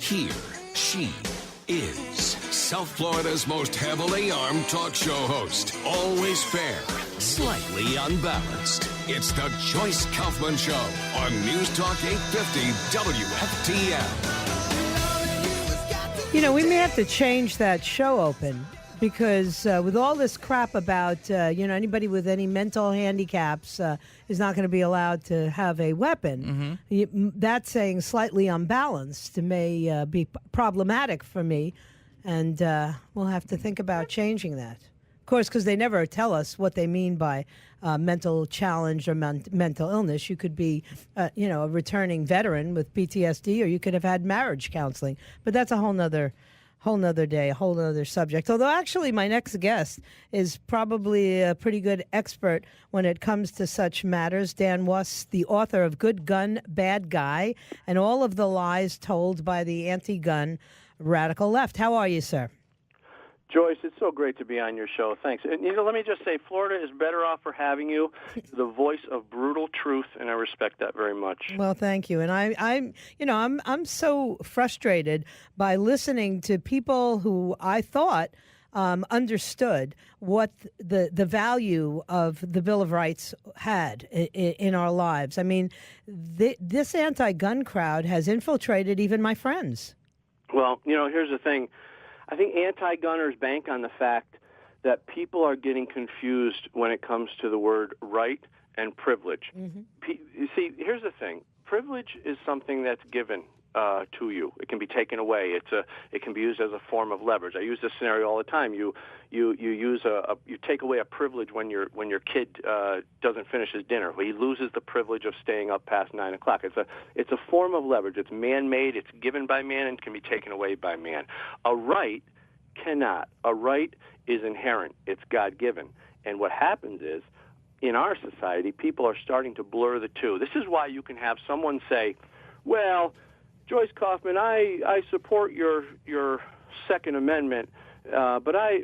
Here she is, South Florida's most heavily armed talk show host. Always fair, slightly unbalanced. It's the Joyce Kaufman Show on News Talk 850 WFTL. You know, we may have to change that show open because with all this crap about, anybody with any mental handicaps is not going to be allowed to have a weapon. That saying slightly unbalanced may be problematic for me, and we'll have to think about changing that. Of course, because they never tell us what they mean by mental challenge or mental illness. You could be, a returning veteran with PTSD, or you could have had marriage counseling. But that's a whole nother day, a whole nother subject. Although actually my next guest is probably a pretty good expert when it comes to such matters. Dan Wos, the author of Good Gun, Bad Guy, and all of the lies told by the anti-gun radical left. How are you, sir? Joyce, it's so great to be on your show. Thanks. And, let me just say, Florida is better off for having you, the voice of brutal truth, and I respect that very much. Well, thank you. And I'm so frustrated by listening to people who I thought understood what the value of the Bill of Rights had in our lives. I mean, this anti-gun crowd has infiltrated even my friends. Well, here's the thing. I think anti-gunners bank on the fact that people are getting confused when it comes to the word right and privilege. You see, here's the thing. Privilege is something that's given to you. It can be taken away. It can be used as a form of leverage. I use this scenario all the time. You take away a privilege when your kid doesn't finish his dinner. He loses the privilege of staying up past 9 o'clock. It's a form of leverage. It's man-made. It's given by man and can be taken away by man. A right cannot. A right is inherent. It's God-given. And what happens is, in our society, people are starting to blur the two. This is why you can have someone say, well, Joyce Kaufman, I support your Second Amendment, but I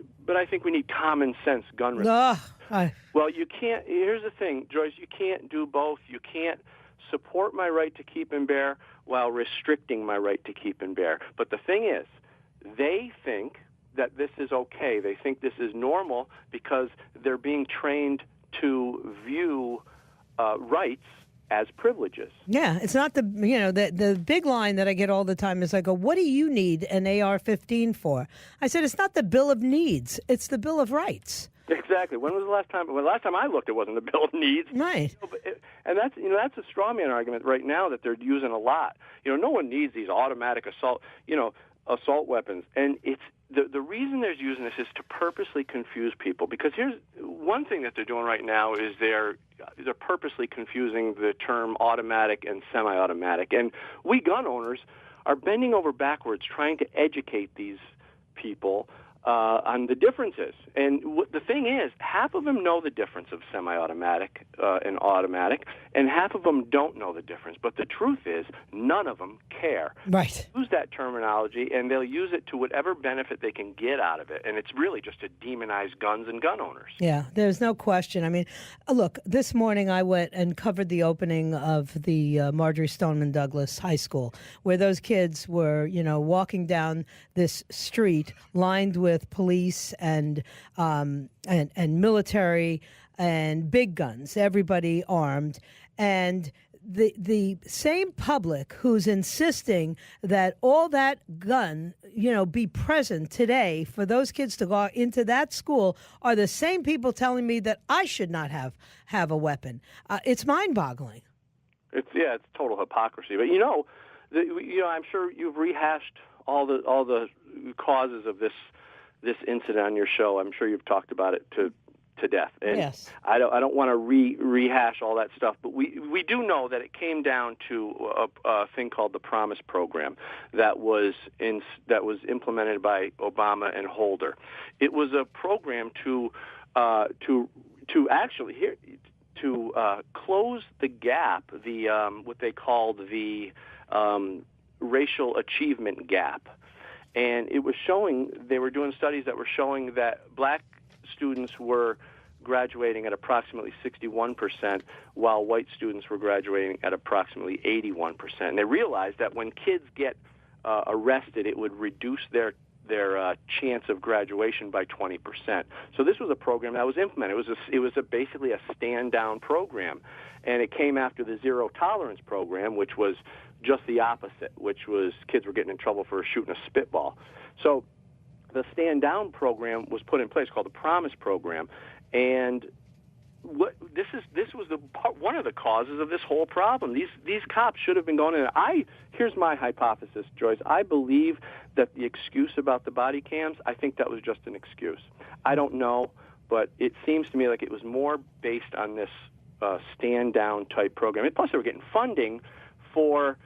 think we need common sense gun reform. Well, you can't. Here's the thing, Joyce. You can't do both. You can't support my right to keep and bear while restricting my right to keep and bear. But the thing is, they think that this is okay. They think this is normal because they're being trained to view rights as privileges. Yeah, it's not the big line that I get all the time is I go, what do you need an AR-15 for? I said, it's not the Bill of Needs, it's the Bill of Rights. Exactly. When was the last time? Well, last time I looked, it wasn't the Bill of Needs. Right. And that's a straw man argument right now that they're using a lot. No one needs these automatic assault weapons, and it's the reason they're using this is to purposely confuse people. Because here's one thing that they're doing right now is they're purposely confusing the term automatic and semi-automatic, and we gun owners are bending over backwards trying to educate these people on the differences. And the thing is, half of them know the difference of semi-automatic and automatic, and half of them don't know the difference. But the truth is, none of them care. Right. They use that terminology, and they'll use it to whatever benefit they can get out of it. And it's really just to demonize guns and gun owners. Yeah, there's no question. I mean, look, this morning I went and covered the opening of the Marjorie Stoneman Douglas High School, where those kids were, walking down this street lined with police and military and big guns, everybody armed, and the same public who's insisting that all that gun, be present today for those kids to go into that school are the same people telling me that I should not have a weapon. It's mind-boggling. It's total hypocrisy. But I'm sure you've rehashed all the causes of this incident on your show. I'm sure you've talked about it to death. And yes. I don't want to rehash all that stuff, but we do know that it came down to a thing called the Promise Program that was implemented by Obama and Holder. It was a program to close the gap, what they called the racial achievement gap. And it was they were doing studies that were showing that black students were graduating at approximately 61%, while white students were graduating at approximately 81%. And they realized that when kids get arrested, it would reduce their chance of graduation by 20%. So this was a program that was implemented. It was basically a stand-down program, and it came after the zero tolerance program, which was just the opposite, which was kids were getting in trouble for shooting a spitball. So the stand-down program was put in place, called the Promise Program, and this was one of the causes of this whole problem. These cops should have been going in. Here's my hypothesis, Joyce. I believe that the excuse about the body cams, I think that was just an excuse. I don't know, but it seems to me like it was more based on this stand-down type program. And plus, they were getting funding for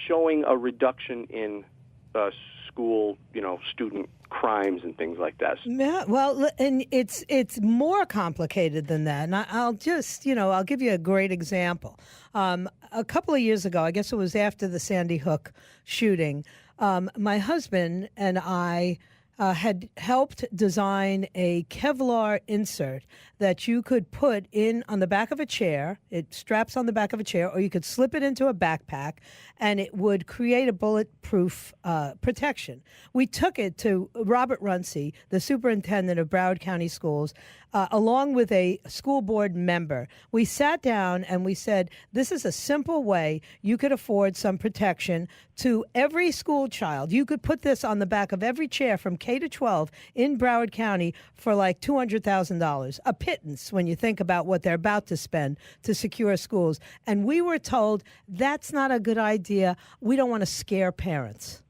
showing a reduction in school, student crimes and things like that. Yeah, well, and it's more complicated than that. And I'll just, I'll give you a great example. A couple of years ago, I guess it was after the Sandy Hook shooting, my husband and I had helped design a Kevlar insert that you could put in on the back of a chair. It straps on the back of a chair, or you could slip it into a backpack, and it would create a bulletproof protection. We took it to Robert Runcie, the superintendent of Broward County Schools, along with a school board member. We sat down and we said, this is a simple way you could afford some protection to every school child. You could put this on the back of every chair from K to 12 in Broward County for like $200,000, a pittance when you think about what they're about to spend to secure schools. And we were told that's not a good idea. We don't want to scare parents.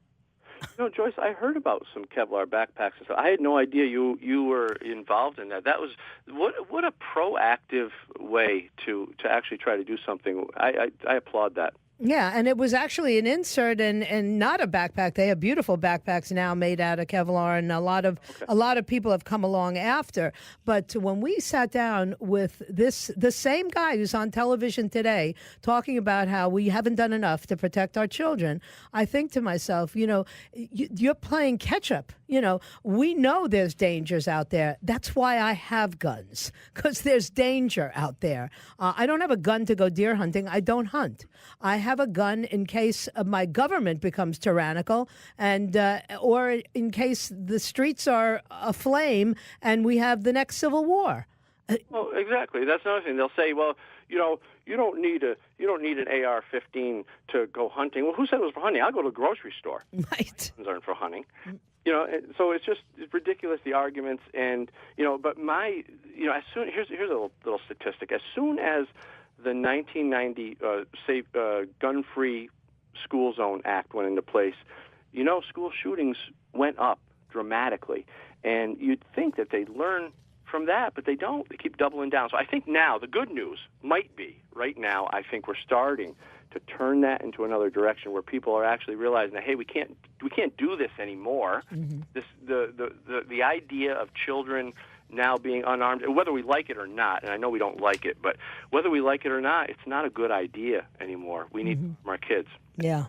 Joyce, I heard about some Kevlar backpacks and stuff. I had no idea you were involved in that. That was what a proactive way to actually try to do something. I applaud that. Yeah, and it was actually an insert and not a backpack. They have beautiful backpacks now made out of Kevlar, and a lot of people have come along after. But when we sat down with the same guy who's on television today talking about how we haven't done enough to protect our children, I think to myself, you're playing catch up. We know there's dangers out there. That's why I have guns, because there's danger out there. I don't have a gun to go deer hunting. I don't hunt. I have a gun in case my government becomes tyrannical, and or in case the streets are aflame and we have the next civil war. Well, exactly. That's another thing. They'll say, well, you don't need an AR-15 to go hunting. Well, who said it was for hunting? I'll go to the grocery store. Right. Guns aren't for hunting. So it's ridiculous, the arguments, and but as soon here's a little statistic. As soon as the 1990 Gun-Free School Zone Act went into place, school shootings went up dramatically, and you'd think that they'd learn from that, but they don't. They keep doubling down. So I think now the good news might be right now. I think we're starting to turn that into another direction where people are actually realizing that, hey, we can't do this anymore. Mm-hmm. The idea of children now being unarmed, whether we like it or not, and I know we don't like it, but whether we like it or not, it's not a good idea anymore. We need our kids. Yeah.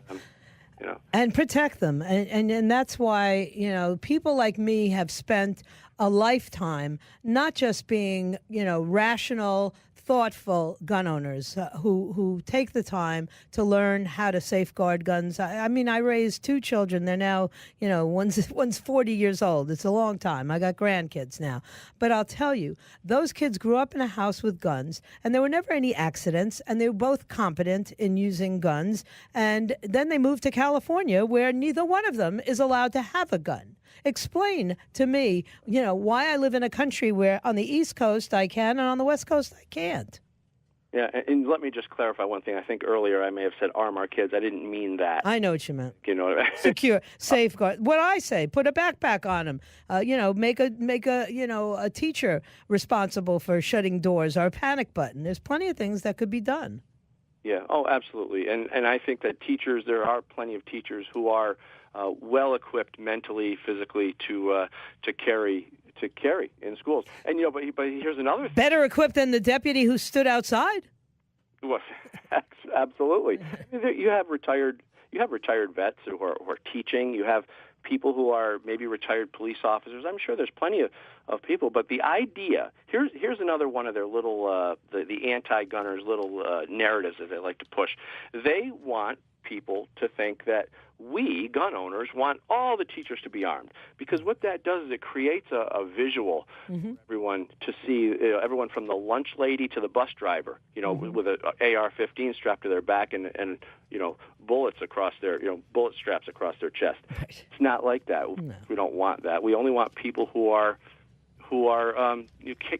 And protect them. And that's why, people like me have spent a lifetime not just being, rational, thoughtful gun owners who take the time to learn how to safeguard guns. I raised two children. They're now, one's 40 years old. It's a long time. I got grandkids now. But I'll tell you, those kids grew up in a house with guns, and there were never any accidents, and they were both competent in using guns. And then they moved to California, where neither one of them is allowed to have a gun. Explain to me, why I live in a country where on the East Coast I can and on the West Coast I can't. Yeah, and let me just clarify one thing. I think earlier I may have said arm our kids. I didn't mean that. I know what you meant. Secure, safeguard. What I say, put a backpack on them. Make a teacher responsible for shutting doors or a panic button. There's plenty of things that could be done. Yeah. Oh, absolutely. And I think that there are plenty of teachers who are well equipped mentally, physically to carry in schools. And but here's another thing. Better equipped than the deputy who stood outside. Well, absolutely. You have retired vets who are teaching. You have people who are maybe retired police officers. I'm sure there's plenty of people. But the idea, here's another one of their little the anti-gunners little narratives that they like to push. They want people to think that, we, gun owners, want all the teachers to be armed, because what that does is it creates a visual for everyone to see, everyone from the lunch lady to the bus driver, with an AR-15 strapped to their back and bullets across their, bullet straps across their chest. Right. It's not like that. No. We don't want that. We only want people who are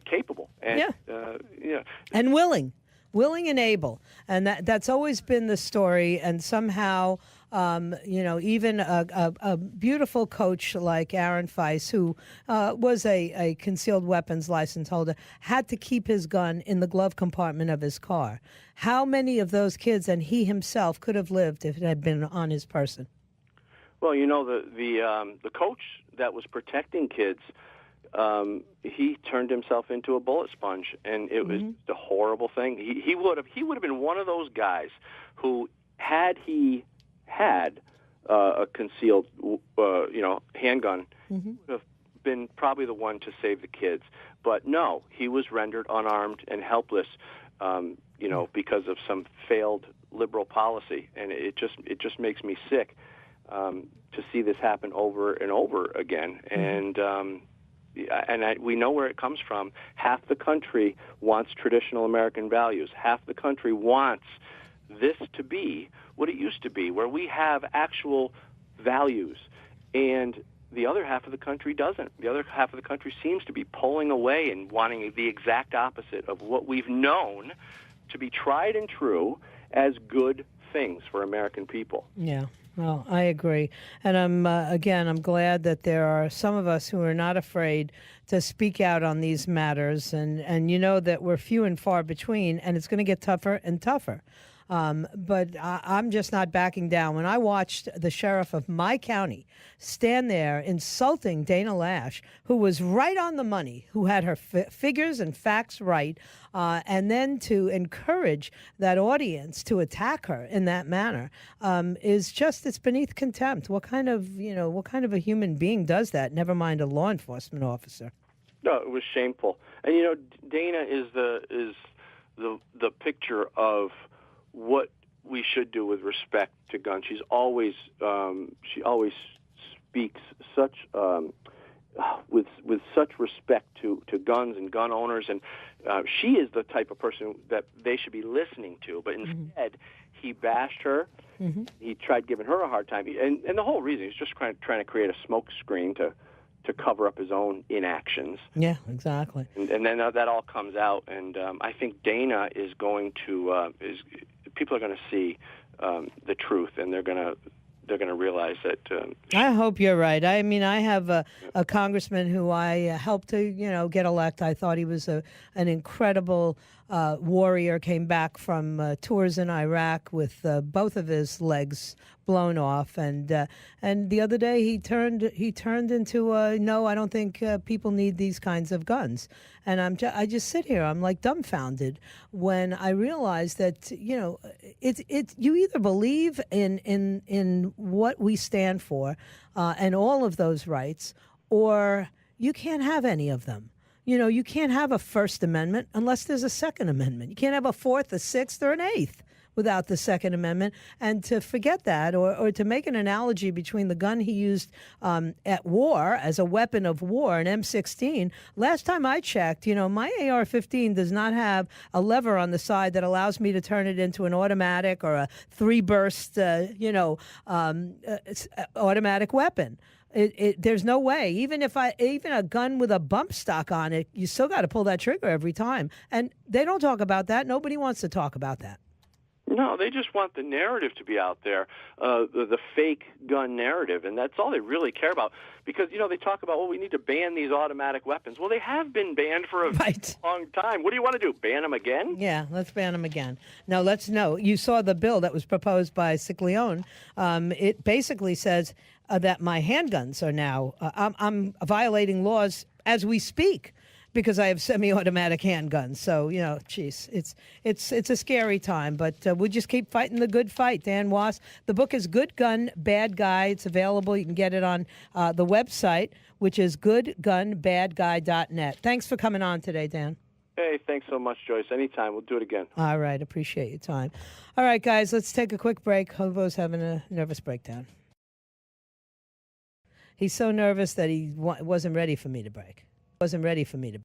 capable and and willing and able, and that's always been the story. And somehow, even a beautiful coach like Aaron Feist, who was a concealed weapons license holder, had to keep his gun in the glove compartment of his car. How many of those kids and he himself could have lived if it had been on his person? Well, the coach that was protecting kids, he turned himself into a bullet sponge, and it was a horrible thing. He would have been one of those guys who, had he had a concealed handgun, would have been probably the one to save the kids. But no, he was rendered unarmed and helpless, because of some failed liberal policy, and it just makes me sick to see this happen over and over again. And we know where it comes from. Half the country wants traditional American values. Half the country wants this to be what it used to be, where we have actual values. And the other half of the country doesn't. The other half of the country seems to be pulling away and wanting the exact opposite of what we've known to be tried and true as good things for American people. Yeah. Well, I agree. And I'm glad that there are some of us who are not afraid to speak out on these matters. And that we're few and far between, and it's going to get tougher and tougher. But I'm just not backing down. When I watched the sheriff of my county stand there insulting Dana Lash, who was right on the money, who had her figures and facts right, and then to encourage that audience to attack her in that manner, it's beneath contempt. What kind of a human being does that? Never mind a law enforcement officer. No, it was shameful. And Dana is the picture of what we should do with respect to guns. She always speaks such with such respect to guns and gun owners, and she is the type of person that they should be listening to. But instead, he bashed her. He tried giving her a hard time, and the whole reason he's just trying to create a smoke screen to cover up his own inactions. Yeah, exactly. And then that all comes out, and I think Dana is going to people are going to see the truth, and they're going to realize that. I hope you're right. I mean, I have a congressman who I helped to get elected. I thought he was an incredible warrior. Came back from tours in Iraq with both of his legs blown off, and the other day he turned into no, I don't think people need these kinds of guns. And I just sit here, I'm like dumbfounded when I realize that it's you either believe in what we stand for and all of those rights, or you can't have any of them. You can't have a First Amendment unless there's a Second Amendment. You can't have a Fourth, a Sixth, or an Eighth without the Second Amendment. And to forget that, or to make an analogy between the gun he used at war as a weapon of war, an M16, last time I checked, my AR-15 does not have a lever on the side that allows me to turn it into an automatic or a three-burst, automatic weapon. There's no way. Even a gun with a bump stock on it, you still got to pull that trigger every time. And they don't talk about that. Nobody wants to talk about that. No, they just want the narrative to be out there, the fake gun narrative, and that's all they really care about. Because, they talk about, we need to ban these automatic weapons. Well, they have been banned for a long time. What do you want to do, ban them again? Yeah, let's ban them again. Now, you saw the bill that was proposed by Cicleone. It basically says that my handguns are now, I'm violating laws as we speak, because I have semi-automatic handguns. So, it's a scary time, but we'll just keep fighting the good fight. Dan Wos. The book is Good Gun, Bad Guy. It's available. You can get it on the website, which is goodgunbadguy.net. Thanks for coming on today, Dan. Hey, thanks so much, Joyce. Anytime. We'll do it again. All right. Appreciate your time. All right, guys, let's take a quick break. Hobo's having a nervous breakdown. He's so nervous that he wasn't ready for me to break. Wasn't ready for me to